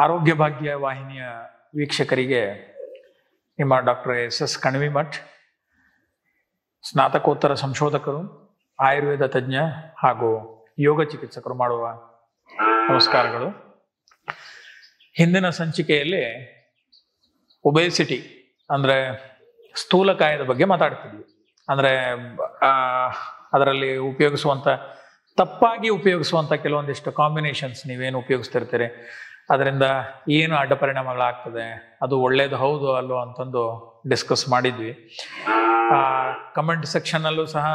ಆರೋಗ್ಯ ಭಾಗ್ಯ ವಾಹಿನಿಯ ವೀಕ್ಷಕರಿಗೆ ನಿಮ್ಮ ಡಾಕ್ಟರ್ ಎಸ್ ಕಣಿವಿಮಠ್, ಸ್ನಾತಕೋತ್ತರ ಸಂಶೋಧಕರು, ಆಯುರ್ವೇದ ತಜ್ಞ ಹಾಗೂ ಯೋಗ ಚಿಕಿತ್ಸಕರು ಮಾಡುವ ನಮಸ್ಕಾರಗಳು. ಹಿಂದಿನ ಸಂಚಿಕೆಯಲ್ಲಿ ಒಬೇಸಿಟಿ ಅಂದರೆ ಸ್ಥೂಲಕಾಯದ ಬಗ್ಗೆ ಮಾತಾಡ್ತಿದ್ವಿ. ಅಂದರೆ ಅದರಲ್ಲಿ ತಪ್ಪಾಗಿ ಉಪಯೋಗಿಸುವಂಥ ಕೆಲವೊಂದಿಷ್ಟು ಕಾಂಬಿನೇಷನ್ಸ್ ನೀವೇನು ಉಪಯೋಗಿಸ್ತಿರ್ತೀರಿ, ಅದರಿಂದ ಏನು ಅಡ್ಡ ಪರಿಣಾಮಗಳಾಗ್ತದೆ, ಅದು ಒಳ್ಳೇದು ಹೌದು ಅಲ್ಲೋ ಅಂತಂದು ಡಿಸ್ಕಸ್ ಮಾಡಿದ್ವಿ. ಕಮೆಂಟ್ ಸೆಕ್ಷನ್ನಲ್ಲೂ ಸಹ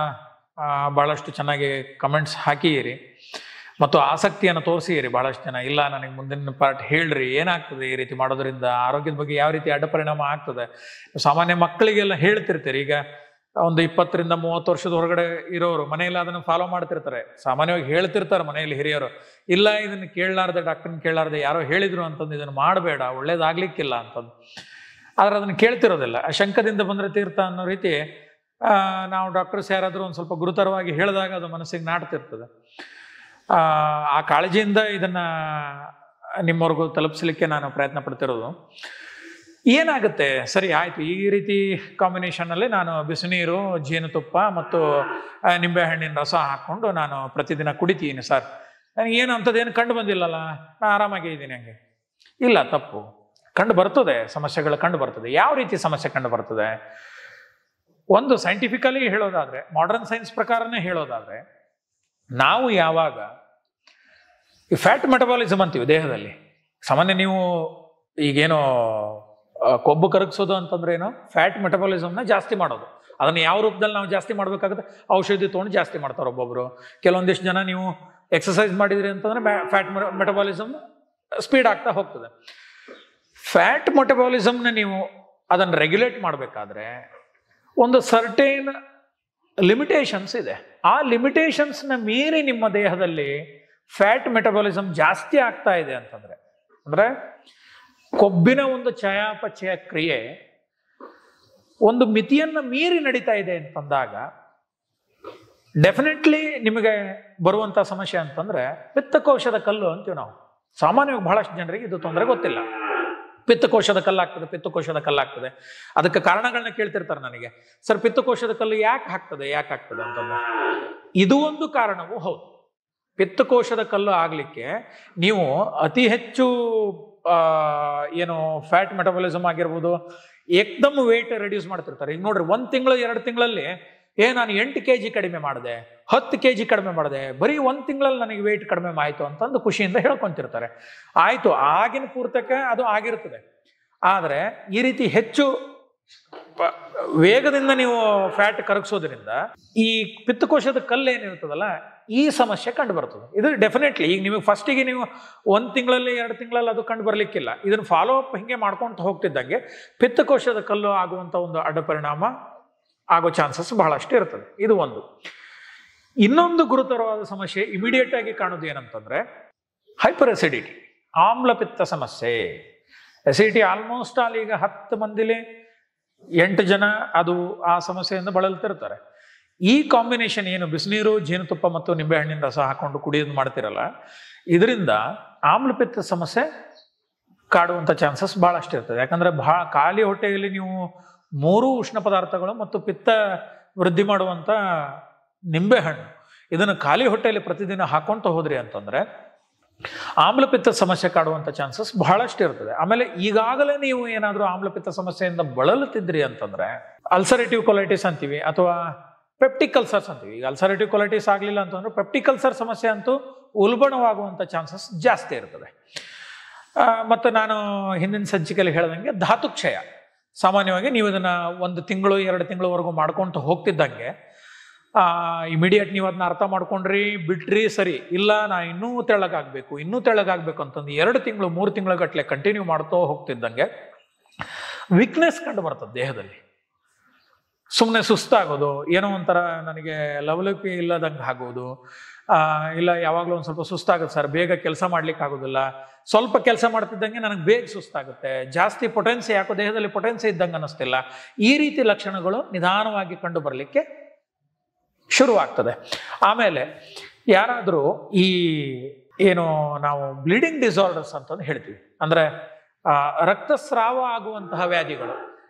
ಭಾಳಷ್ಟು ಚೆನ್ನಾಗಿ ಕಮೆಂಟ್ಸ್ ಹಾಕಿಯಿರಿ ಮತ್ತು ಆಸಕ್ತಿಯನ್ನು ತೋರಿಸಿರಿ. ಭಾಳಷ್ಟು ಜನ ಇಲ್ಲ ನನಗೆ ಮುಂದಿನ ಪಾರ್ಟ್ ಹೇಳ್ರಿ, ಏನಾಗ್ತದೆ ಈ ರೀತಿ ಮಾಡೋದ್ರಿಂದ, ಆರೋಗ್ಯದ ಬಗ್ಗೆ ಯಾವ ರೀತಿ ಅಡ್ಡ ಪರಿಣಾಮ ಆಗ್ತದೆ. ಸಾಮಾನ್ಯ ಮಕ್ಕಳಿಗೆಲ್ಲ ಹೇಳ್ತಿರ್ತೀರಿ. ಈಗ ಒಂದು 20 ರಿಂದ 30 ವರ್ಷದ ಹೊರಗಡೆ ಇರೋರು ಮನೆಯಲ್ಲಿ ಅದನ್ನು ಫಾಲೋ ಮಾಡ್ತಿರ್ತಾರೆ. ಸಾಮಾನ್ಯವಾಗಿ ಹೇಳ್ತಿರ್ತಾರೆ ಮನೆಯಲ್ಲಿ ಹಿರಿಯರು, ಇಲ್ಲ ಇದನ್ನು ಕೇಳಲಾರ್ದೆ, ಡಾಕ್ಟರ್ನ ಕೇಳಲಾರ್ದೆ ಯಾರೋ ಹೇಳಿದ್ರು ಅಂತಂದು ಇದನ್ನು ಮಾಡಬೇಡ, ಒಳ್ಳೇದಾಗ್ಲಿಕ್ಕಿಲ್ಲ ಅಂತಂದು. ಆದ್ರೆ ಅದನ್ನು ಕೇಳ್ತಿರೋದಿಲ್ಲ. ಶಂಕದಿಂದ ಬಂದರೆ ತೀರ್ಥ ಅನ್ನೋ ರೀತಿ ನಾವು ಡಾಕ್ಟರ್ಸ್ ಯಾರಾದರೂ ಒಂದು ಸ್ವಲ್ಪ ಗುರುತರವಾಗಿ ಹೇಳಿದಾಗ ಅದು ಮನಸ್ಸಿಗೆ ನಾಟ್ತಿರ್ತದೆ. ಆ ಕಾಳಜಿಯಿಂದ ಇದನ್ನ ನಿಮ್ಮವರೆಗೂ ತಲುಪಿಸಲಿಕ್ಕೆ ನಾನು ಪ್ರಯತ್ನ ಪಡ್ತಿರೋದು. ಏನಾಗುತ್ತೆ, ಸರಿ ಆಯ್ತು, ಈ ರೀತಿ ಕಾಂಬಿನೇಷನ್ನಲ್ಲಿ ನಾನು ಬಿಸಿನೀರು, ಜೇನುತುಪ್ಪ ಮತ್ತು ನಿಂಬೆಹಣ್ಣಿನ ರಸ ಹಾಕ್ಕೊಂಡು ನಾನು ಪ್ರತಿದಿನ ಕುಡಿತೀನಿ ಸರ್, ನನಗೆ ಏನು ಅಂಥದ್ದೇನು ಕಂಡು ಬಂದಿಲ್ಲಲ್ಲ, ನಾನು ಆರಾಮಾಗಿ ಇದ್ದೀನಿ. ಹಂಗೆ ಇಲ್ಲ, ತಪ್ಪು. ಕಂಡು ಬರ್ತದೆ, ಸಮಸ್ಯೆಗಳು ಕಂಡು ಬರ್ತದೆ. ಯಾವ ರೀತಿ ಸಮಸ್ಯೆ ಕಂಡು ಬರ್ತದೆ? ಒಂದು ಸೈಂಟಿಫಿಕಲಿ ಹೇಳೋದಾದ್ರೆ, ಮಾಡರ್ನ್ ಸೈನ್ಸ್ ಪ್ರಕಾರನೇ ಹೇಳೋದಾದ್ರೆ, ನಾವು ಯಾವಾಗ ಈ ಫ್ಯಾಟ್ ಮೆಟಬಾಲಿಸಮ್ ಅಂತೀವಿ ದೇಹದಲ್ಲಿ, ಸಾಮಾನ್ಯ ನೀವು ಈಗೇನೋ ಕೊಬ್ಬು ಕರಗಿಸೋದು ಅಂತಂದ್ರೆ ಏನೋ ಫ್ಯಾಟ್ ಮೆಟಬಾಲಿಸಮ್ನ ಜಾಸ್ತಿ ಮಾಡೋದು. ಅದನ್ನು ಯಾವ ರೂಪದಲ್ಲಿ ನಾವು ಜಾಸ್ತಿ ಮಾಡಬೇಕಾಗುತ್ತೆ? ಔಷಧಿ ತೊಗೊಂಡು ಜಾಸ್ತಿ ಮಾಡ್ತಾರೆ ಒಬ್ಬೊಬ್ರು. ಕೆಲವೊಂದಿಷ್ಟು ಜನ ನೀವು ಎಕ್ಸಸೈಸ್ ಮಾಡಿದ್ರಿ ಅಂತಂದ್ರೆ ಫ್ಯಾಟ್ ಮೆಟಬಾಲಿಸಮ್ ಸ್ಪೀಡ್ ಆಗ್ತಾ ಹೋಗ್ತದೆ. ಫ್ಯಾಟ್ ಮೆಟಬಾಲಿಸಮ್ನ ನೀವು ಅದನ್ನು ರೆಗ್ಯುಲೇಟ್ ಮಾಡಬೇಕಾದ್ರೆ ಒಂದು ಸರ್ಟೇನ್ ಲಿಮಿಟೇಷನ್ಸ್ ಇದೆ. ಆ ಲಿಮಿಟೇಷನ್ಸ್ನ ಮೀರಿ ನಿಮ್ಮ ದೇಹದಲ್ಲಿ ಫ್ಯಾಟ್ ಮೆಟಬಾಲಿಸಮ್ ಜಾಸ್ತಿ ಆಗ್ತಾ ಇದೆ ಅಂತಂದ್ರೆ, ಅಂದ್ರೆ ಕೊಬ್ಬಿನ ಒಂದು ಚಯಾಪಚಯ ಕ್ರಿಯೆ ಒಂದು ಮಿತಿಯನ್ನು ಮೀರಿ ನಡೀತಾ ಇದೆ ಅಂತಂದಾಗ ಡೆಫಿನೆಟ್ಲಿ ನಿಮಗೆ ಬರುವಂಥ ಸಮಸ್ಯೆ ಅಂತಂದ್ರೆ ಪಿತ್ತಕೋಶದ ಕಲ್ಲು ಅಂತೀವಿ ನಾವು. ಸಾಮಾನ್ಯವಾಗಿ ಬಹಳಷ್ಟು ಜನರಿಗೆ ಇದು ತೊಂದರೆ ಗೊತ್ತಿಲ್ಲ. ಪಿತ್ತಕೋಶದ ಕಲ್ಲಾಗ್ತದೆ, ಪಿತ್ತಕೋಶದ ಕಲ್ಲಾಗ್ತದೆ. ಅದಕ್ಕೆ ಕಾರಣಗಳನ್ನ ಕೇಳ್ತಿರ್ತಾರೆ ನನಗೆ, ಸರ್ ಪಿತ್ತಕೋಶದ ಕಲ್ಲು ಯಾಕೆ ಆಗ್ತದೆ ಅಂತಂದ್ರೆ, ಇದು ಒಂದು ಕಾರಣವೂ ಹೌದು. ಪಿತ್ತಕೋಶದ ಕಲ್ಲು ಆಗ್ಲಿಕ್ಕೆ ನೀವು ಅತಿ ಹೆಚ್ಚು ಏನು ಫ್ಯಾಟ್ ಮೆಟಬಾಲಿಸಮ್ ಆಗಿರ್ಬೋದು, ಏಕ್ದಮ್ ವೇಟ್ ರೆಡ್ಯೂಸ್ ಮಾಡ್ತಿರ್ತಾರೆ. ಈಗ ನೋಡ್ರಿ, 1 ತಿಂಗಳು 2 ತಿಂಗಳಲ್ಲಿ ನಾನು 8 kg ಕಡಿಮೆ ಮಾಡಿದೆ, 10 kg ಕಡಿಮೆ ಮಾಡಿದೆ, ಬರೀ 1 ತಿಂಗಳಲ್ಲಿ ನನಗೆ ವೇಟ್ ಕಡಿಮೆ ಆಯ್ತು ಅಂತಂದು ಖುಷಿಯಿಂದ ಹೇಳ್ಕೊಂತಿರ್ತಾರೆ. ಆಯ್ತು, ಆಗಿನ ಪೂರ್ತಕ್ಕೆ ಅದು ಆಗಿರ್ತದೆ. ಆದರೆ ಈ ರೀತಿ ಹೆಚ್ಚು ವೇಗದಿಂದ ನೀವು ಫ್ಯಾಟ್ ಕರಗಿಸೋದ್ರಿಂದ ಈ ಪಿತ್ತಕೋಶದ ಕಲ್ಲು ಏನಿರ್ತದಲ್ಲ, ಈ ಸಮಸ್ಯೆ ಕಂಡು ಬರ್ತದೆ. ಇದು ಡೆಫಿನೆಟ್ಲಿ ಈಗ ನಿಮಗೆ ಫಸ್ಟಿಗೆ ನೀವು 1 ತಿಂಗಳಲ್ಲಿ 2 ತಿಂಗಳಲ್ಲಿ ಅದು ಕಂಡು ಬರಲಿಕ್ಕಿಲ್ಲ. ಇದನ್ನು ಫಾಲೋ ಅಪ್ ಹಿಂಗೆ ಮಾಡ್ಕೊಂತ ಹೋಗ್ತಿದ್ದಂಗೆ ಪಿತ್ತಕೋಶದ ಕಲ್ಲು ಆಗುವಂಥ ಒಂದು ಅಡ್ಡ ಪರಿಣಾಮ ಆಗೋ ಚಾನ್ಸಸ್ ಬಹಳಷ್ಟು ಇರ್ತದೆ. ಇದು ಒಂದು. ಇನ್ನೊಂದು ಗುರುತರವಾದ ಸಮಸ್ಯೆ ಇಮಿಡಿಯೇಟ್ ಆಗಿ ಕಾಣೋದು ಏನಂತಂದ್ರೆ ಹೈಪರ್ ಅಸಿಡಿಟಿ, ಆಮ್ಲಪಿತ್ತ ಸಮಸ್ಯೆ. ಅಸಿಡಿಟಿ ಆಲ್ಮೋಸ್ಟ್ ಆಲ್ ಈಗ 10 ಮಂದಿಲಿ 8 ಜನ ಅದು ಆ ಸಮಸ್ಯೆಯಿಂದ ಬಳಲ್ತಿರ್ತಾರೆ. ಈ ಕಾಂಬಿನೇಷನ್ ಏನು ಬಿಸಿನೀರು, ಜೇನುತುಪ್ಪ ಮತ್ತು ನಿಂಬೆಹಣ್ಣಿನ ರಸ ಹಾಕೊಂಡು ಕುಡಿಯೋದು ಮಾಡ್ತಿರಲ್ಲ, ಇದರಿಂದ ಆಮ್ಲಪಿತ್ತ ಸಮಸ್ಯೆ ಕಾಡುವಂಥ ಚಾನ್ಸಸ್ ಭಾಳಷ್ಟು ಇರ್ತದೆ. ಯಾಕಂದ್ರೆ ಖಾಲಿ ಹೊಟ್ಟೆಯಲ್ಲಿ ನೀವು 3 ಉಷ್ಣ ಪದಾರ್ಥಗಳು ಮತ್ತು ಪಿತ್ತ ವೃದ್ಧಿ ಮಾಡುವಂಥ ನಿಂಬೆಹಣ್ಣು ಇದನ್ನು ಖಾಲಿ ಹೊಟ್ಟೆಯಲ್ಲಿ ಪ್ರತಿದಿನ ಹಾಕೊಂತ ಹೋದ್ರಿ ಅಂತಂದ್ರೆ ಆಮ್ಲಪಿತ್ತ ಸಮಸ್ಯೆ ಕಾಡುವಂಥ ಚಾನ್ಸಸ್ ಬಹಳಷ್ಟು ಇರ್ತದೆ. ಆಮೇಲೆ ಈಗಾಗಲೇ ನೀವು ಏನಾದರೂ ಆಮ್ಲಪಿತ್ತ ಸಮಸ್ಯೆಯಿಂದ ಬಳಲುತ್ತಿದ್ರಿ ಅಂತಂದ್ರೆ ಅಲ್ಸರೇಟಿವ್ ಕೊಲೈಟಿಸ್ ಅಂತೀವಿ ಅಥವಾ ಪೆಪ್ಟಿಕ್ ಅಲ್ಸರ್ಸ್ ಅಂತೀವಿ. ಈಗ ಅಲ್ಸರೇಟಿವ್ ಕೊಲೈಟಿಸ್ ಆಗಲಿಲ್ಲ ಅಂತಂದ್ರೆ ಪೆಪ್ಟಿಕ್ ಅಲ್ಸರ್ ಸಮಸ್ಯೆ ಅಂತೂ ಉಲ್ಬಣವಾಗುವಂಥ ಚಾನ್ಸಸ್ ಜಾಸ್ತಿ ಇರ್ತದೆ. ಮತ್ತು ನಾನು ಹಿಂದಿನ ಸಂಚಿಕೆಯಲ್ಲಿ ಹೇಳ್ದಂಗೆ ಧಾತುಕ್ಷಯ, ಸಾಮಾನ್ಯವಾಗಿ ನೀವು ಇದನ್ನು 1 ತಿಂಗಳು 2 ತಿಂಗಳವರೆಗೂ ಮಾಡ್ಕೊತ ಹೋಗ್ತಿದ್ದಂಗೆ ಇಮಿಡಿಯೇಟ್ ನೀವು ಅದನ್ನ ಅರ್ಥ ಮಾಡ್ಕೊಂಡ್ರಿ, ಬಿಟ್ರಿ, ಸರಿ ಇಲ್ಲ ನಾ ಇನ್ನೂ ತೆಳ್ಳಗಾಗಬೇಕು ಅಂತಂದು 2 ತಿಂಗಳು 3 ತಿಂಗಳ ಗಟ್ಟಲೆ ಕಂಟಿನ್ಯೂ ಮಾಡ್ತೋ ಹೋಗ್ತಿದ್ದಂಗೆ ವೀಕ್ನೆಸ್ ಕಂಡು ಬರ್ತದೆ ದೇಹದಲ್ಲಿ. ಸುಮ್ಮನೆ ಸುಸ್ತಾಗೋದು, ಏನೋ ಒಂಥರ ನನಗೆ ಲವಲವಿಕೆ ಇಲ್ಲದಂಗೆ ಆಗೋದು, ಇಲ್ಲ ಯಾವಾಗಲೂ ಒಂದು ಸ್ವಲ್ಪ ಸುಸ್ತಾಗುತ್ತೆ ಸರ್, ಬೇಗ ಕೆಲಸ ಮಾಡ್ಲಿಕ್ಕೆ ಆಗೋದಿಲ್ಲ, ಸ್ವಲ್ಪ ಕೆಲಸ ಮಾಡ್ತಿದ್ದಂಗೆ ನನಗೆ ಬೇಗ ಸುಸ್ತಾಗುತ್ತೆ, ಜಾಸ್ತಿ ಪೊಟೆನ್ಸಿ, ಯಾಕೋ ದೇಹದಲ್ಲಿ ಪೊಟೆನ್ಸಿ ಇದ್ದಂಗೆ ಅನ್ನಿಸ್ತಿಲ್ಲ. ಈ ರೀತಿ ಲಕ್ಷಣಗಳು ನಿಧಾನವಾಗಿ ಕಂಡು ಬರಲಿಕ್ಕೆ ಶುರುವಾಗ್ತದೆ. ಆಮೇಲೆ ಯಾರಾದರೂ ಈ ಏನು ನಾವು ಬ್ಲೀಡಿಂಗ್ ಡಿಸಾರ್ಡರ್ಸ್ ಅಂತಂದು ಹೇಳ್ತೀವಿ. ಅಂದರೆ ರಕ್ತಸ್ರಾವ ಆಗುವಂತಹ ವ್ಯಾಧಿಗಳು,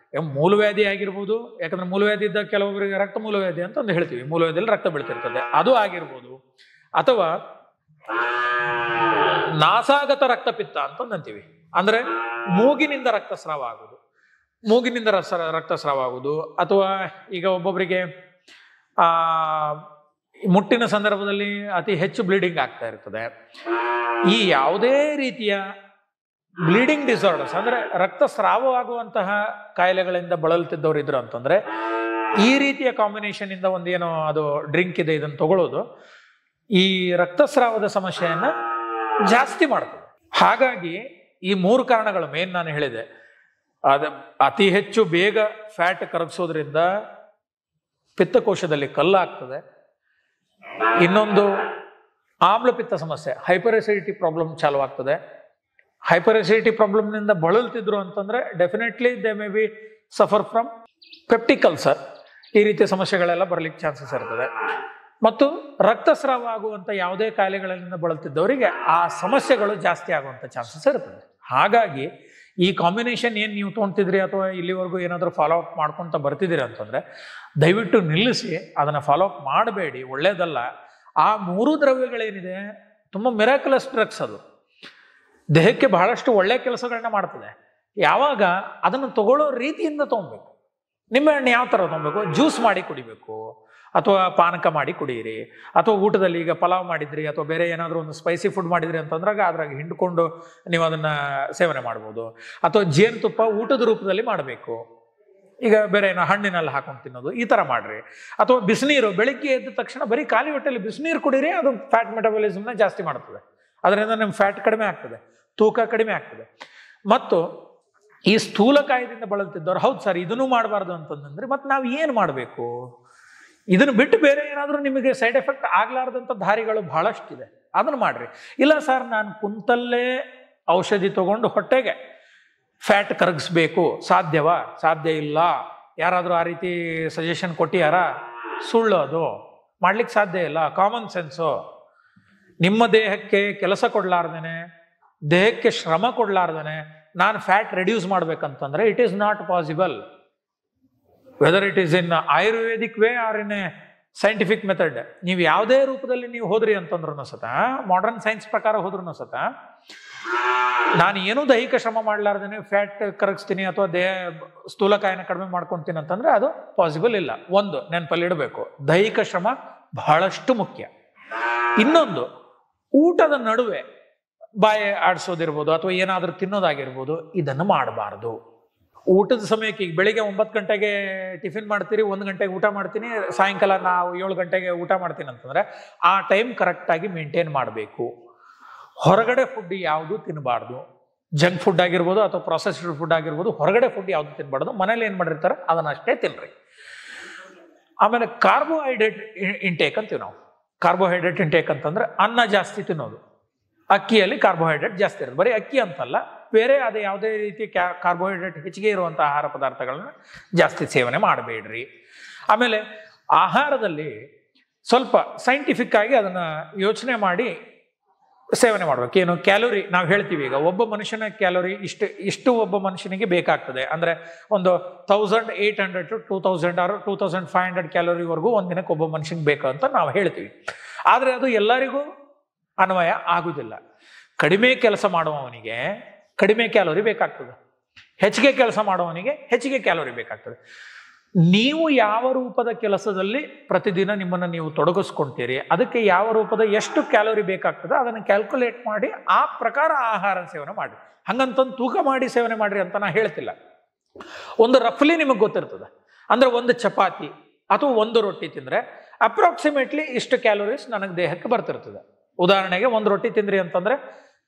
ಮೂಲವ್ಯಾಧಿ ಆಗಿರ್ಬೋದು, ಯಾಕಂದ್ರೆ ಮೂಲವ್ಯಾಧಿ ಇದ್ದಾಗ ಕೆಲವೊಬ್ಬರಿಗೆ ರಕ್ತ ಮೂಲವ್ಯಾಧಿ ಅಂತಂದು ಹೇಳ್ತೀವಿ, ಮೂಲವ್ಯಾಧಿಯಲ್ಲಿ ರಕ್ತ ಬೀಳ್ತಿರ್ತದೆ, ಅದು ಆಗಿರ್ಬೋದು. ಅಥವಾ ನಾಸಾಗತ ರಕ್ತಪಿತ್ತ ಅಂತಂದು ಅಂತೀವಿ, ಅಂದ್ರೆ ಮೂಗಿನಿಂದ ರಕ್ತಸ್ರಾವ ಆಗುವುದು, ಮೂಗಿನಿಂದ ರಕ್ತಸ್ರಾವ ಆಗುವುದು. ಅಥವಾ ಈಗ ಒಬ್ಬೊಬ್ಬರಿಗೆ ಮುಟ್ಟಿನ ಸಂದರ್ಭದಲ್ಲಿ ಅತಿ ಹೆಚ್ಚು ಬ್ಲೀಡಿಂಗ್ ಆಗ್ತಾ ಇರ್ತದೆ. ಈ ಯಾವುದೇ ರೀತಿಯ ಬ್ಲೀಡಿಂಗ್ ಡಿಸಾರ್ಡರ್ಸ್ ಅಂದ್ರೆ ರಕ್ತಸ್ರಾವವಾಗುವಂತಹ ಕಾಯಿಲೆಗಳಿಂದ ಬಳಲ್ತಿದ್ದವ್ರು ಇದ್ರು ಅಂತಂದ್ರೆ ಈ ರೀತಿಯ ಕಾಂಬಿನೇಷನ್ ಇಂದ ಒಂದೇನೋ ಅದು ಡ್ರಿಂಕ್ ಇದೆ, ಇದನ್ನು ತಗೊಳ್ಳೋದು ಈ ರಕ್ತಸ್ರಾವದ ಸಮಸ್ಯೆಯನ್ನ ಜಾಸ್ತಿ ಮಾಡ್ತದೆ. ಹಾಗಾಗಿ ಈ 3 ಕಾರಣಗಳು ಮೇನ್ ನಾನು ಹೇಳಿದೆ. ಅತಿ ಹೆಚ್ಚು ಬೇಗ ಫ್ಯಾಟ್ ಕರಗಿಸೋದ್ರಿಂದ ಪಿತ್ತಕೋಶದಲ್ಲಿ ಕಲ್ಲಾಗ್ತದೆ. ಇನ್ನೊಂದು ಆಮ್ಲಪಿತ್ತ ಸಮಸ್ಯೆ, ಹೈಪರ್ ಅಸಿಡಿಟಿ ಪ್ರಾಬ್ಲಮ್ ಚಾಲು ಆಗ್ತದೆ. ಹೈಪರ್ ಅಸಿಡಿಟಿ ಪ್ರಾಬ್ಲಮ್ನಿಂದ ಬಳಲ್ತಿದ್ರು ಅಂತಂದ್ರೆ definitely they may be suffer from peptic ulcer, ಈ ರೀತಿಯ ಸಮಸ್ಯೆಗಳೆಲ್ಲ ಬರ್ಲಿಕ್ಕೆ ಚಾನ್ಸಸ್ ಇರ್ತದೆ. ಮತ್ತು ರಕ್ತಸ್ರಾವ ಆಗುವಂಥ ಯಾವುದೇ ಕಾಯಿಲೆಗಳಿಂದ ಬಳಲ್ತಿದ್ದವರಿಗೆ ಆ ಸಮಸ್ಯೆಗಳು ಜಾಸ್ತಿ ಆಗುವಂಥ ಚಾನ್ಸಸ್ ಇರ್ತದೆ. ಹಾಗಾಗಿ ಈ ಕಾಂಬಿನೇಷನ್ ಏನು ನೀವು ತೊಗೊತಿದ್ರಿ ಅಥವಾ ಇಲ್ಲಿವರೆಗೂ ಏನಾದರೂ ಫಾಲೋ ಅಪ್ ಮಾಡ್ಕೊತ ಬರ್ತಿದ್ದೀರಿ ಅಂತಂದರೆ ದಯವಿಟ್ಟು ನಿಲ್ಲಿಸಿ, ಅದನ್ನು ಫಾಲೋ ಅಪ್ ಮಾಡಬೇಡಿ, ಒಳ್ಳೆಯದಲ್ಲ. ಆ 3 ದ್ರವ್ಯಗಳೇನಿದೆ ತುಂಬ ಮಿರಾಕ್ಯುಲಸ್ ಡ್ರಗ್ಸ್, ಅದು ದೇಹಕ್ಕೆ ಬಹಳಷ್ಟು ಒಳ್ಳೆಯ ಕೆಲಸಗಳನ್ನ ಮಾಡ್ತದೆ. ಯಾವಾಗ ಅದನ್ನು ತಗೊಳ್ಳೋ ರೀತಿಯಿಂದ ತೊಗೊಬೇಕು. ನಿಂಬೆಹಣ್ಣು ಯಾವ ಥರ ತೊಗೊಬೇಕು? ಜ್ಯೂಸ್ ಮಾಡಿ ಕುಡಿಬೇಕು, ಅಥವಾ ಪಾನಕ ಮಾಡಿ ಕುಡಿಯಿರಿ, ಅಥವಾ ಊಟದಲ್ಲಿ ಈಗ ಪಲಾವ್ ಮಾಡಿದ್ರಿ ಅಥವಾ ಬೇರೆ ಏನಾದರೂ ಒಂದು ಸ್ಪೈಸಿ ಫುಡ್ ಮಾಡಿದ್ರಿ ಅಂತಂದ್ರಾಗ ಅದ್ರಾಗ ಹಿಂಡ್ಕೊಂಡು ನೀವು ಅದನ್ನು ಸೇವನೆ ಮಾಡ್ಬೋದು. ಅಥವಾ ಜೇನುತುಪ್ಪ ಊಟದ ರೂಪದಲ್ಲಿ ಮಾಡಬೇಕು, ಈಗ ಬೇರೆ ಏನೋ ಹಣ್ಣಿನಲ್ಲಿ ಹಾಕೊಂಡು ತಿನ್ನೋದು, ಈ ಥರ ಮಾಡ್ರಿ. ಅಥವಾ ಬಿಸಿನೀರು, ಬೆಳಿಗ್ಗೆ ಎದ್ದ ತಕ್ಷಣ ಬರೀ ಖಾಲಿ ಹೊಟ್ಟೆಯಲ್ಲಿ ಬಿಸಿನೀರು ಕುಡೀರಿ, ಅದು ಫ್ಯಾಟ್ ಮೆಟಬಾಲಿಸಮ್ನ ಜಾಸ್ತಿ ಮಾಡ್ತದೆ. ಅದರಿಂದ ನಿಮ್ಮ ಫ್ಯಾಟ್ ಕಡಿಮೆ ಆಗ್ತದೆ, ತೂಕ ಕಡಿಮೆ ಆಗ್ತದೆ. ಮತ್ತು ಈ ಸ್ಥೂಲಕಾಯದಿಂದ ಬಳಲ್ತಿದ್ದವ್ರು ಹೌದು ಸರ್ ಇದನ್ನು ಮಾಡಬಾರ್ದು ಅಂತಂದ್ರೆ ಮತ್ತೆ ನಾವು ಏನು ಮಾಡಬೇಕು? ಇದನ್ನು ಬಿಟ್ಟು ಬೇರೆ ಏನಾದರೂ ನಿಮಗೆ ಸೈಡ್ ಎಫೆಕ್ಟ್ ಆಗ್ಲಾರ್ದಂಥ ದಾರಿಗಳು ಬಹಳಷ್ಟಿದೆ, ಅದನ್ನು ಮಾಡ್ರಿ. ಇಲ್ಲ ಸರ್ ನಾನು ಕುಂತಲ್ಲೇ ಔಷಧಿ ತಗೊಂಡು ಹೊಟ್ಟೆಗೆ ಫ್ಯಾಟ್ ಕರಗಿಸ್ಬೇಕು, ಸಾಧ್ಯವಾ? ಸಾಧ್ಯ ಇಲ್ಲ. ಯಾರಾದರೂ ಆ ರೀತಿ ಸಜೆಷನ್ ಕೊಟ್ಟಿಯಾರ? ಸುಳ್ಳು, ಅದು ಮಾಡ್ಲಿಕ್ಕೆ ಸಾಧ್ಯ ಇಲ್ಲ. Common sense. ನಿಮ್ಮ ದೇಹಕ್ಕೆ ಕೆಲಸ ಕೊಡ್ಲಾರ್ದೇನೆ, ದೇಹಕ್ಕೆ ಶ್ರಮ ಕೊಡ್ಲಾರ್ದೇನೆ ನಾನು ಫ್ಯಾಟ್ ರೆಡ್ಯೂಸ್ ಮಾಡ್ಬೇಕಂತಂದ್ರೆ it is not possible. Whether it is in ayurvedic way or in a scientific method. ನೀವು ಯಾವುದೇ ರೂಪದಲ್ಲಿ ನೀವು ಹೋದ್ರಿ ಅಂತಂದ್ರೂ ಸತ, ಮಾಡರ್ನ್ ಸೈನ್ಸ್ ಪ್ರಕಾರ ಹೋದ್ರೂ ಸತ, ನಾನು ಏನೂ ದೈಹಿಕ ಶ್ರಮ ಮಾಡ್ಲಾರ್ದೇನೆ ಫ್ಯಾಟ್ ಕರಗಿಸ್ತೀನಿ ಅಥವಾ ಸ್ಥೂಲಕಾಯನ ಕಡಿಮೆ ಮಾಡ್ಕೊತೀನಿ ಅಂತಂದ್ರೆ ಅದು ಪಾಸಿಬಲ್ ಇಲ್ಲ. ಒಂದು ನೆನಪಲ್ಲಿ ಇಡಬೇಕು, ದೈಹಿಕ ಶ್ರಮ ಬಹಳಷ್ಟು ಮುಖ್ಯ. ಇನ್ನೊಂದು, ಊಟದ ನಡುವೆ ಬಾಯಿ ಆಡಿಸೋದಿರ್ಬೋದು ಅಥವಾ ಏನಾದರೂ ತಿನ್ನೋದಾಗಿರ್ಬೋದು, ಇದನ್ನು ಮಾಡಬಾರ್ದು. ಊಟದ ಸಮಯಕ್ಕೆ ಈಗ ಬೆಳಿಗ್ಗೆ 9 ಗಂಟೆಗೆ ಟಿಫಿನ್ ಮಾಡ್ತೀರಿ, 1 ಗಂಟೆಗೆ ಊಟ ಮಾಡ್ತೀನಿ, ಸಾಯಂಕಾಲ ನಾವು 7 ಗಂಟೆಗೆ ಊಟ ಮಾಡ್ತೀನಿ ಅಂತಂದರೆ ಆ ಟೈಮ್ ಕರೆಕ್ಟಾಗಿ ಮೇಂಟೈನ್ ಮಾಡಬೇಕು. ಹೊರಗಡೆ ಫುಡ್ ಯಾವುದು ತಿನ್ನಬಾರ್ದು. ಜಂಕ್ ಫುಡ್ ಆಗಿರ್ಬೋದು ಅಥವಾ ಪ್ರೊಸೆಸ್ಡ್ ಫುಡ್ ಆಗಿರ್ಬೋದು, ಹೊರಗಡೆ ಫುಡ್ ಯಾವುದು ತಿನ್ನಬಾರ್ದು. ಮನೇಲಿ ಏನು ಮಾಡಿರ್ತಾರೆ ಅದನ್ನಷ್ಟೇ ತಿನ್ನಿರಿ. ಆಮೇಲೆ ಕಾರ್ಬೋಹೈಡ್ರೇಟ್ ಇಂಟೇಕ್ ಅಂತೀವಿ ನಾವು. ಕಾರ್ಬೋಹೈಡ್ರೇಟ್ ಇಂಟೇಕ್ ಅಂತಂದ್ರೆ ಅನ್ನ ಜಾಸ್ತಿ ತಿನ್ನೋದು. ಅಕ್ಕಿಯಲ್ಲಿ ಕಾರ್ಬೋಹೈಡ್ರೇಟ್ ಜಾಸ್ತಿ ಇರುತ್ತೆ. ಬರೀ ಅಕ್ಕಿ ಅಂತಲ್ಲ, ಬೇರೆ ಅದೇ ಯಾವುದೇ ರೀತಿ ಕಾರ್ಬೋಹೈಡ್ರೇಟ್ ಹೆಚ್ಚಿಗೆ ಇರುವಂಥ ಆಹಾರ ಪದಾರ್ಥಗಳನ್ನ ಜಾಸ್ತಿ ಸೇವನೆ ಮಾಡಬೇಡ್ರಿ. ಆಮೇಲೆ ಆಹಾರದಲ್ಲಿ ಸ್ವಲ್ಪ ಸೈಂಟಿಫಿಕ್ ಆಗಿ ಅದನ್ನು ಯೋಚನೆ ಮಾಡಿ ಸೇವನೆ ಮಾಡ್ಬೇಕು. ಏನು ಕ್ಯಾಲೋರಿ ನಾವು ಹೇಳ್ತೀವಿ, ಈಗ ಒಬ್ಬ ಮನುಷ್ಯನ ಕ್ಯಾಲೋರಿ ಇಷ್ಟು ಒಬ್ಬ ಮನುಷ್ಯನಿಗೆ ಬೇಕಾಗ್ತದೆ ಅಂದರೆ ಒಂದು 1800 to 2000 or 2500 ಕ್ಯಾಲೋರಿವರೆಗೂ ಒಂದಿನಕ್ಕೆ ಒಬ್ಬ ಮನುಷ್ಯನಿಗೆ ಬೇಕು ಅಂತ ನಾವು ಹೇಳ್ತೀವಿ. ಆದರೆ ಅದು ಎಲ್ಲರಿಗೂ ಅನ್ವಯ ಆಗುವುದಿಲ್ಲ. ಕಡಿಮೆ ಕೆಲಸ ಮಾಡುವವನಿಗೆ ಕಡಿಮೆ ಕ್ಯಾಲೋರಿ ಬೇಕಾಗ್ತದೆ, ಹೆಚ್ಚಿಗೆ ಕೆಲಸ ಮಾಡುವವನಿಗೆ ಹೆಚ್ಚಿಗೆ ಕ್ಯಾಲೋರಿ ಬೇಕಾಗ್ತದೆ. ನೀವು ಯಾವ ರೂಪದ ಕೆಲಸದಲ್ಲಿ ಪ್ರತಿದಿನ ನಿಮ್ಮನ್ನು ನೀವು ತೊಡಗಿಸ್ಕೊಳ್ತೀರಿ, ಅದಕ್ಕೆ ಯಾವ ರೂಪದ ಎಷ್ಟು ಕ್ಯಾಲೋರಿ ಬೇಕಾಗ್ತದೆ ಅದನ್ನು ಕ್ಯಾಲ್ಕುಲೇಟ್ ಮಾಡಿ ಆ ಪ್ರಕಾರ ಆಹಾರ ಸೇವನೆ ಮಾಡಿ. ಹಂಗಂತಂದು ತೂಕ ಮಾಡಿ ಸೇವನೆ ಮಾಡಿರಿ ಅಂತ ನಾ ಹೇಳ್ತಿಲ್ಲ. ಒಂದು ರಫ್ಲಿ ನಿಮಗೆ ಗೊತ್ತಿರ್ತದೆ. ಅಂದರೆ ಒಂದು ಚಪಾತಿ ಅಥವಾ ಒಂದು ರೊಟ್ಟಿ ತಿಂದರೆ ಅಪ್ರಾಕ್ಸಿಮೇಟ್ಲಿ ಇಷ್ಟು ಕ್ಯಾಲೋರೀಸ್ ನನಗೆ ದೇಹಕ್ಕೆ ಬರ್ತಿರ್ತದೆ. ಉದಾಹರಣೆಗೆ ಒಂದು ರೊಟ್ಟಿ ತಿಂದ್ರಿ ಅಂತಂದರೆ,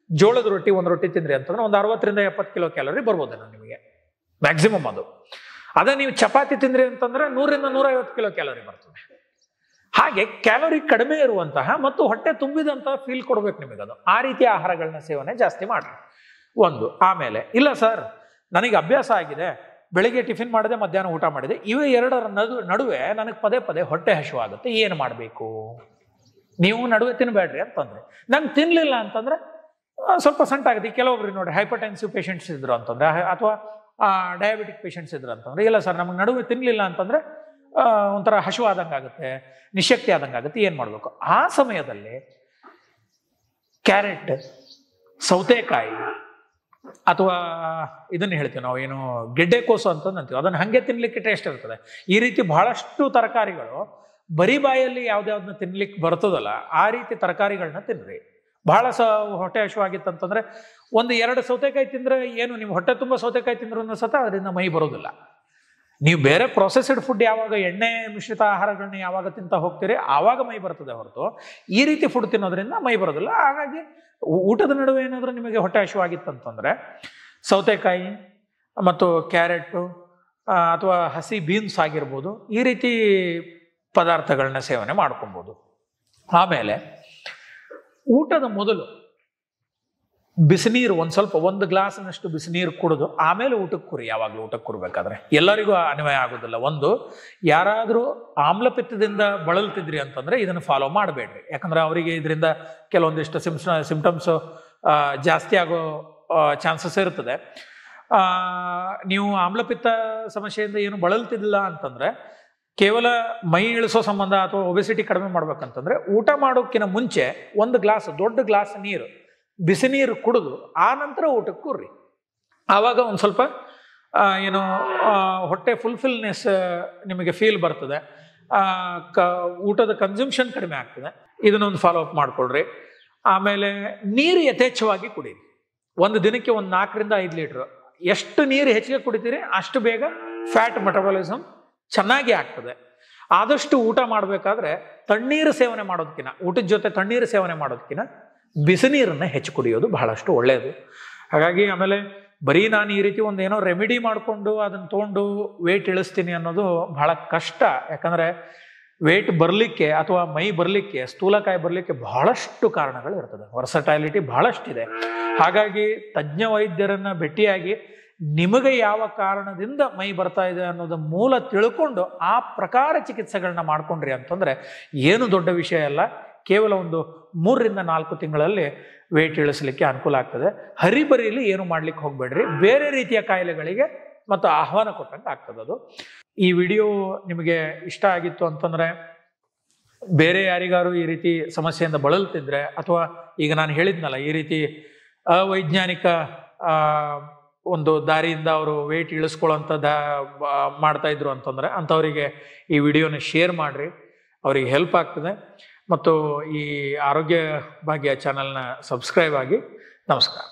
ಜೋಳದ ರೊಟ್ಟಿ ಒಂದು ರೊಟ್ಟಿ ತಿಂದ್ರಿ ಅಂತಂದ್ರೆ ಒಂದು 60 to 70 ಕಿಲೋ ಕ್ಯಾಲೋರಿ ಬರ್ಬೋದೇನೋ ನಿಮಗೆ ಮ್ಯಾಕ್ಸಿಮಮ್. ಅದು ಅದೇ ನೀವು ಚಪಾತಿ ತಿಂದ್ರಿ ಅಂತಂದ್ರೆ 100 to 150 ಕಿಲೋ ಕ್ಯಾಲೋರಿ ಬರ್ತದೆ. ಹಾಗೆ ಕ್ಯಾಲೋರಿ ಕಡಿಮೆ ಇರುವಂತಹ ಮತ್ತು ಹೊಟ್ಟೆ ತುಂಬಿದಂತಹ ಫೀಲ್ ಕೊಡ್ಬೇಕು ನಿಮಗೆ. ಅದು ಆ ರೀತಿಯ ಆಹಾರಗಳನ್ನ ಸೇವನೆ ಜಾಸ್ತಿ ಮಾಡ್ರಿ ಒಂದು. ಆಮೇಲೆ ಇಲ್ಲ ಸರ್ ನನಗೆ ಅಭ್ಯಾಸ ಆಗಿದೆ, ಬೆಳಿಗ್ಗೆ ಟಿಫಿನ್ ಮಾಡಿದೆ, ಮಧ್ಯಾಹ್ನ ಊಟ ಮಾಡಿದೆ, ಇವೇ ಎರಡರ ನಡುವೆ ನನಗೆ ಪದೇ ಪದೇ ಹೊಟ್ಟೆ ಹಸಿವಾಗುತ್ತೆ, ಏನು ಮಾಡಬೇಕು? ನೀವು ನಡುವೆ ತಿನ್ನಬೇಡ್ರಿ ಅಂತಂದ್ರೆ. ನಂಗೆ ತಿನ್ನಲಿಲ್ಲ ಅಂತಂದ್ರೆ ಸ್ವಲ್ಪ ಸಂಟ ಆಗುತ್ತೆ. ಕೆಲವೊಬ್ರು ನೋಡಿ ಹೈಪರ್ಟೆನ್ಸಿವ್ ಪೇಷಂಟ್ಸ್ ಇದ್ರು ಅಂತಂದ್ರೆ, ಅಥವಾ ಡಯಾಬಿಟಿಕ್ ಪೇಷಂಟ್ಸ್ ಇದ್ರು ಅಂತಂದ್ರೆ, ಇಲ್ಲ ಸರ್ ನಮಗೆ ನಡುವೆ ತಿನ್ನಲಿಲ್ಲ ಅಂತಂದ್ರೆ ಒಂಥರ ಹಸಿವಾದಂಗೆ ಆಗುತ್ತೆ, ನಿಶಕ್ತಿ ಆದಂಗೆ ಆಗುತ್ತೆ, ಏನು ಮಾಡಬೇಕು? ಆ ಸಮಯದಲ್ಲಿ ಕ್ಯಾರೆಟ್, ಸೌತೆಕಾಯಿ, ಅಥವಾ ಇದನ್ನು ಹೇಳ್ತೀವಿ ನಾವು ಏನು ಗೆಡ್ಡೆಕೋಸು ಅಂತಂದು ಅಂತೀವಿ, ಅದನ್ನು ಹಾಗೆ ತಿನ್ಲಿಕ್ಕೆ ಟೇಸ್ಟ್ ಇರ್ತದೆ. ಈ ರೀತಿ ಬಹಳಷ್ಟು ತರಕಾರಿಗಳು ಬರೀ ಬಾಯಲ್ಲಿ ಯಾವ್ದಾವ್ದನ್ನ ತಿನ್ಲಿಕ್ಕೆ ಬರ್ತದಲ್ಲ, ಆ ರೀತಿ ತರಕಾರಿಗಳನ್ನ ತಿನ್ರಿ. ಬಹಳ ಹೊಟ್ಟೆ ಹಸಿವಾಗಿತ್ತಂತಂದ್ರೆ 1-2 ಸೌತೆಕಾಯಿ ತಿಂದ್ರೆ ಏನು, ನೀವು ಹೊಟ್ಟೆ ತುಂಬ ಸೌತೆಕಾಯಿ ತಿಂದ್ರೂ ಸತ ಅದರಿಂದ ಮೈ ಬರೋದಿಲ್ಲ. ನೀವು ಬೇರೆ ಪ್ರೊಸೆಸ್ಡ್ ಫುಡ್ ಯಾವಾಗ, ಎಣ್ಣೆ ಮಿಶ್ರಿತ ಆಹಾರಗಳನ್ನ ಯಾವಾಗ ತಿಂತ ಹೋಗ್ತೀರಿ ಆವಾಗ ಮೈ ಬರ್ತದೆ ಹೊರತು ಈ ರೀತಿ ಫುಡ್ ತಿನ್ನೋದ್ರಿಂದ ಮೈ ಬರೋದಿಲ್ಲ. ಹಾಗಾಗಿ ಊಟದ ನಡುವೆ ಏನಾದರೂ ನಿಮಗೆ ಹೊಟ್ಟೆ ಹಸಿವಾಗಿತ್ತಂತಂದ್ರೆ ಸೌತೆಕಾಯಿ ಮತ್ತು ಕ್ಯಾರೆಟು ಅಥವಾ ಹಸಿ ಬೀನ್ಸ್ ಆಗಿರ್ಬೋದು, ಈ ರೀತಿ ಪದಾರ್ಥಗಳನ್ನ ಸೇವನೆ ಮಾಡ್ಕೊಬೋದು. ಆಮೇಲೆ ಊಟದ ಮೊದಲು ಬಿಸಿನೀರು ಒಂದು ಗ್ಲಾಸ್ನಷ್ಟು ಬಿಸಿನೀರು ಕುಡಿದು ಆಮೇಲೆ ಊಟಕ್ಕೆ ಕುರಿ. ಯಾವಾಗಲೂ ಊಟಕ್ಕೆ ಕುರ್ಬೇಕಾದ್ರೆ ಎಲ್ಲರಿಗೂ ಅನ್ವಯ ಆಗೋದಿಲ್ಲ. ಒಂದು, ಯಾರಾದರೂ ಆಮ್ಲಪಿತ್ತದಿಂದ ಬಳಲ್ತಿದ್ರಿ ಅಂತಂದ್ರೆ ಇದನ್ನು ಫಾಲೋ ಮಾಡಬೇಡ್ರಿ. ಯಾಕಂದ್ರೆ ಅವರಿಗೆ ಇದರಿಂದ ಕೆಲವೊಂದಿಷ್ಟು ಸಿಂಪ್ಟಮ್ಸು ಜಾಸ್ತಿ ಆಗೋ ಚಾನ್ಸಸ್ ಇರ್ತದೆ. ನೀವು ಆಮ್ಲಪಿತ್ತ ಸಮಸ್ಯೆಯಿಂದ ಏನು ಬಳಲ್ತಿದ್ದಿಲ್ಲ ಅಂತಂದ್ರೆ ಕೇವಲ ಮೈ ಇಳಿಸೋ ಸಂಬಂಧ ಅಥವಾ ಒಬೆಸಿಟಿ ಕಡಿಮೆ ಮಾಡ್ಬೇಕಂತಂದ್ರೆ ಊಟ ಮಾಡೋಕ್ಕಿಂತ ಮುಂಚೆ ದೊಡ್ಡ ಗ್ಲಾಸ್ ನೀರು, ಬಿಸಿ ನೀರು ಕುಡಿದು ಆ ನಂತರ ಊಟಕ್ಕೆ ಕೂರ್ರಿ. ಆವಾಗ ಒಂದು ಸ್ವಲ್ಪ ಏನು ಹೊಟ್ಟೆ ಫುಲ್ಫಿಲ್ನೆಸ್ ನಿಮಗೆ ಫೀಲ್ ಬರ್ತದೆ, ಊಟದ ಕನ್ಸಂಪ್ಷನ್ ಕಡಿಮೆ ಆಗ್ತದೆ. ಇದನ್ನೊಂದು ಫಾಲೋ ಅಪ್ ಮಾಡ್ಕೊಳ್ರಿ. ಆಮೇಲೆ ನೀರು ಯಥೇಚ್ಛವಾಗಿ ಕುಡೀರಿ. ಒಂದು ದಿನಕ್ಕೆ 4-5 ಲೀಟ್ರ್. ಎಷ್ಟು ನೀರು ಹೆಚ್ಚಿಗೆ ಕುಡಿತೀರಿ ಅಷ್ಟು ಬೇಗ ಫ್ಯಾಟ್ ಮೆಟಬಾಲಿಸಮ್ ಚೆನ್ನಾಗಿ ಆಗ್ತದೆ. ಆದಷ್ಟು ಊಟ ಮಾಡಬೇಕಾದ್ರೆ ತಣ್ಣೀರು ಸೇವನೆ ಮಾಡೋದಕ್ಕಿಂತ, ಊಟದ ಜೊತೆ ತಣ್ಣೀರು ಸೇವನೆ ಮಾಡೋದಕ್ಕಿಂತ ಬಿಸಿ ನೀರನ್ನ ಹೆಚ್ಚು ಕುಡಿಯೋದು ಬಹಳಷ್ಟು ಒಳ್ಳೆಯದು. ಹಾಗಾಗಿ ಆಮೇಲೆ ಬರೀ ನಾನು ಈ ರೀತಿ ಒಂದು ಏನೋ ರೆಮಿಡಿ ಮಾಡಿಕೊಂಡು ಅದನ್ನು ತೊಗೊಂಡು ವೇಟ್ ಇಳಿಸ್ತೀನಿ ಅನ್ನೋದು ಬಹಳ ಕಷ್ಟ. ಯಾಕಂದರೆ ವೇಟ್ ಬರಲಿಕ್ಕೆ ಅಥವಾ ಮೈ ಬರಲಿಕ್ಕೆ, ಸ್ಥೂಲಕಾಯ ಬರಲಿಕ್ಕೆ ಬಹಳಷ್ಟು ಕಾರಣಗಳು ಇರ್ತದೆ. ವರ್ಸಟೈಲಿಟಿ ಬಹಳಷ್ಟಿದೆ. ಹಾಗಾಗಿ ತಜ್ಞ ವೈದ್ಯರನ್ನು ಭೇಟಿಯಾಗಿ ನಿಮಗೆ ಯಾವ ಕಾರಣದಿಂದ ಮೈ ಬರ್ತಾ ಇದೆ ಅನ್ನೋದು ಮೂಲ ತಿಳ್ಕೊಂಡು ಆ ಪ್ರಕಾರ ಚಿಕಿತ್ಸೆಗಳನ್ನ ಮಾಡ್ಕೊಂಡ್ರಿ ಅಂತಂದರೆ ಏನು ದೊಡ್ಡ ವಿಷಯ ಅಲ್ಲ. ಕೇವಲ ಒಂದು 3-4 ತಿಂಗಳಲ್ಲಿ ವೇಟ್ ಇಳಿಸಲಿಕ್ಕೆ ಅನುಕೂಲ ಆಗ್ತದೆ. ಹರಿಬರಿಲಿ ಏನು ಮಾಡ್ಲಿಕ್ಕೆ ಹೋಗಬೇಡ್ರಿ. ಬೇರೆ ರೀತಿಯ ಕಾಯಿಲೆಗಳಿಗೆ ಮತ್ತು ಆಹ್ವಾನ ಕೊಟ್ಟಂಗೆ ಆಗ್ತದೆ ಅದು. ಈ ವಿಡಿಯೋ ನಿಮಗೆ ಇಷ್ಟ ಆಗಿತ್ತು ಅಂತಂದರೆ, ಬೇರೆ ಯಾರಿಗಾರು ಈ ರೀತಿ ಸಮಸ್ಯೆಯಿಂದ ಬಳಲ್ತಿದ್ರೆ, ಅಥವಾ ಈಗ ನಾನು ಹೇಳಿದ್ನಲ್ಲ ಈ ರೀತಿ ಅವೈಜ್ಞಾನಿಕ ಒಂದು ದಾರಿಯಿಂದ ಅವರು ವೇಟ್ ಇಳಿಸ್ಕೊಳ್ಳೋಂಥ ಮಾಡ್ತಾ ಇದ್ರು ಅಂತಂದರೆ ಅಂಥವರಿಗೆ ಈ ವಿಡಿಯೋನ ಶೇರ್ ಮಾಡಿರಿ, ಅವರಿಗೆ ಹೆಲ್ಪ್ ಆಗ್ತದೆ. ಮತ್ತು ಈ ಆರೋಗ್ಯ ಭಾಗ್ಯ ಚಾನಲ್ನ ಸಬ್ಸ್ಕ್ರೈಬ್ ಆಗಿ. ನಮಸ್ಕಾರ.